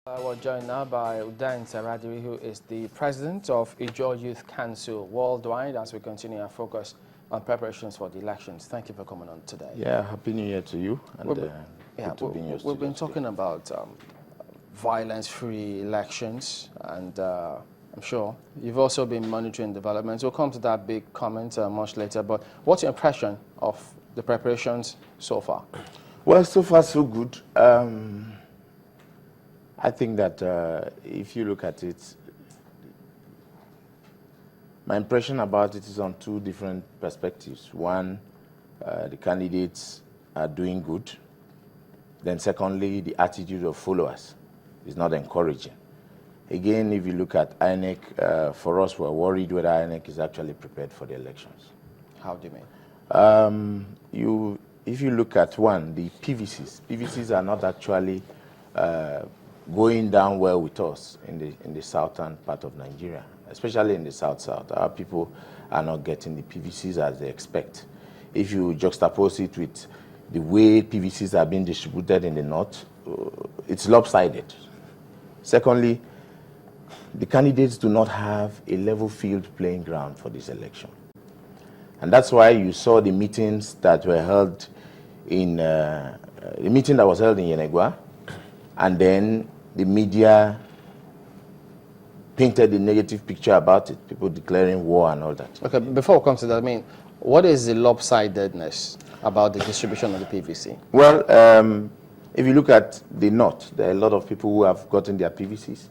We're joined now by Udengs Eradiri, who is the president of Ijaw Youth Council worldwide, as we continue our focus on preparations for the elections. Thank you for coming on today. Yeah, Happy New Year to you. And we've been talking about violence-free elections, and I'm sure you've also been monitoring developments. We'll come to that big comment much later, but what's your impression of the preparations so far? Well, so far so good. I think that if you look at it, my impression about it is on two different perspectives. One, the candidates are doing good. Then secondly, the attitude of followers is not encouraging. Again, if you look at INEC, for us, we're worried whether INEC is actually prepared for the elections. How do you mean? If you look at one, the PVCs are not actually going down well with us in the southern part of Nigeria, especially in the south. Our people are not getting the PVCs as they expect. If you juxtapose it with the way PVCs are being distributed in the north, it's lopsided. Secondly, the candidates do not have a level field playing ground for this election. And that's why you saw the meetings that were held in, the meeting that was held in Yenegua, and then the media painted a negative picture about it, people declaring war and all that. Okay, before we come to that, I mean, what is the lopsidedness about the distribution of the PVC? Well, if you look at the north, there are a lot of people who have gotten their PVCs.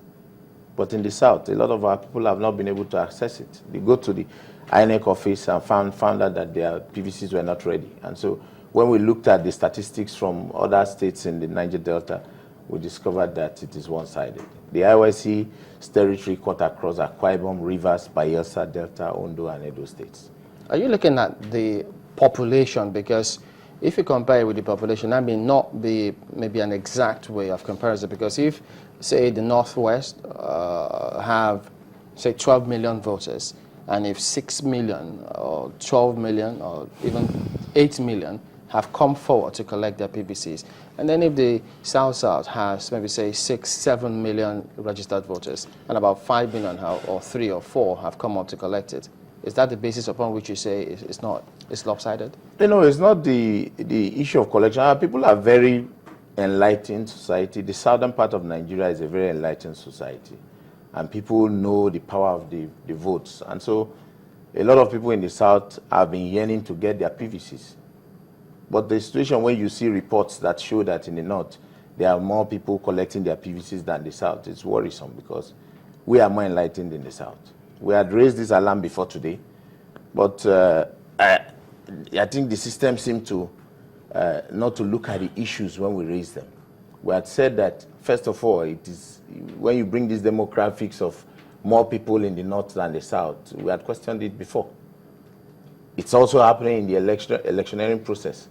But in the south, a lot of our people have not been able to access it. They go to the INEC office and found out that their PVCs were not ready. And so when we looked at the statistics from other states in the Niger-Delta, we discovered that it is one-sided. The IYC's territory cut across Akwa Ibom, Rivers, Bayelsa, Delta, Ondo, and Edo states. Are you looking at the population? Because if you compare it with the population, that may not be maybe an exact way of comparison. Because if, say, the Northwest have, say, 12 million voters, and if 6 million or 12 million or even 8 million have come forward to collect their PVCs, and then if the South has maybe, say, 6, 7 million registered voters, and about 5 million or 3 or 4 have come up to collect it, is that the basis upon which you say it's lopsided? You know, it's not the issue of collection. Our people are very enlightened society. The southern part of Nigeria is a very enlightened society, and people know the power of the votes. And so a lot of people in the south have been yearning to get their PVCs. But the situation where you see reports that show that in the north, there are more people collecting their PVCs than the south, it's worrisome, because we are more enlightened in the south. We had raised this alarm before today, but I think the system seemed to not to look at the issues when we raise them. We had said that, first of all, it is when you bring these demographics of more people in the north than the south, we had questioned it before. It's also happening in the electioneering process.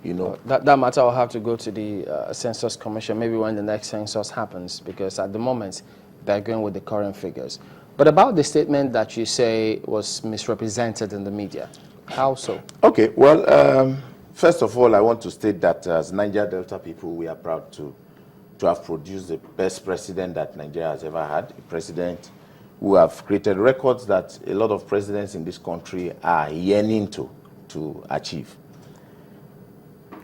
You know, that matter will have to go to the Census Commission, maybe when the next census happens, because at the moment they're going with the current figures. But about the statement that you say was misrepresented in the media, how so? Okay, well, first of all, I want to state that as Niger-Delta people, we are proud to have produced the best president that Nigeria has ever had, a president who have created records that a lot of presidents in this country are yearning to achieve.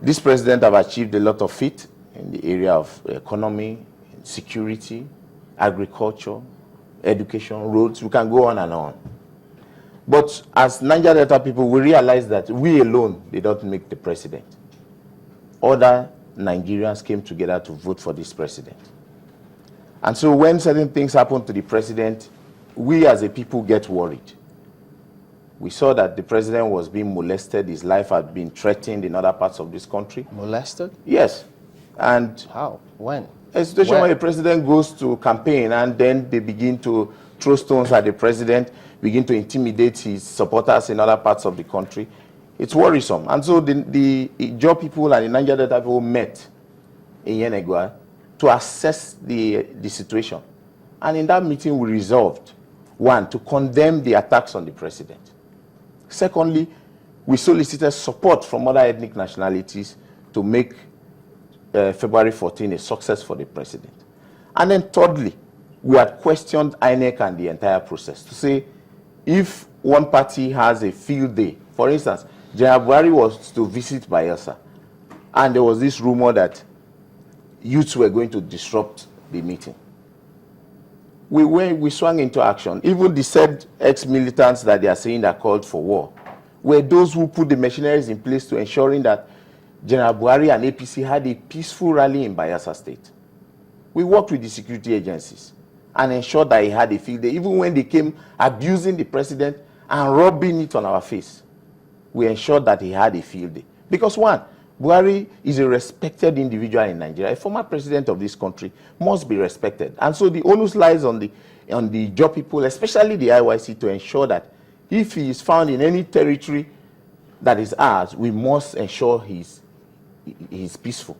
This president have achieved a lot of feat in the area of economy, security, agriculture, education, roads. We can go on and on. But as Niger-Delta people, we realize that we alone did not make the president. Other Nigerians came together to vote for this president. And so when certain things happen to the president, we as a people get worried. We saw that the president was being molested. His life had been threatened in other parts of this country. Molested? Yes. And how? When? A situation where the president goes to campaign and then they begin to throw stones at the president, begin to intimidate his supporters in other parts of the country. It's worrisome. And so the Ijaw people and the Niger-Delta people met in Yenegua to assess the situation. And in that meeting, we resolved, one, to condemn the attacks on the president. Secondly, we solicited support from other ethnic nationalities to make February 14 a success for the president. And then thirdly, we had questioned INEC and the entire process to say if one party has a field day, for instance, General Buhari was to visit Bayelsa, and there was this rumor that youths were going to disrupt the meeting. We swung into action. Even the said ex-militants that they are saying that called for war were those who put the machineries in place to ensuring that General Buhari and APC had a peaceful rally in Bayelsa State. We worked with the security agencies and ensured that he had a field day, even when they came abusing the president and rubbing it on our face. We ensured that he had a field day. Because one, Buhari is a respected individual in Nigeria. A former president of this country must be respected. And so the onus lies on the Ijaw people, especially the IYC, to ensure that if he is found in any territory that is ours, we must ensure he is peaceful.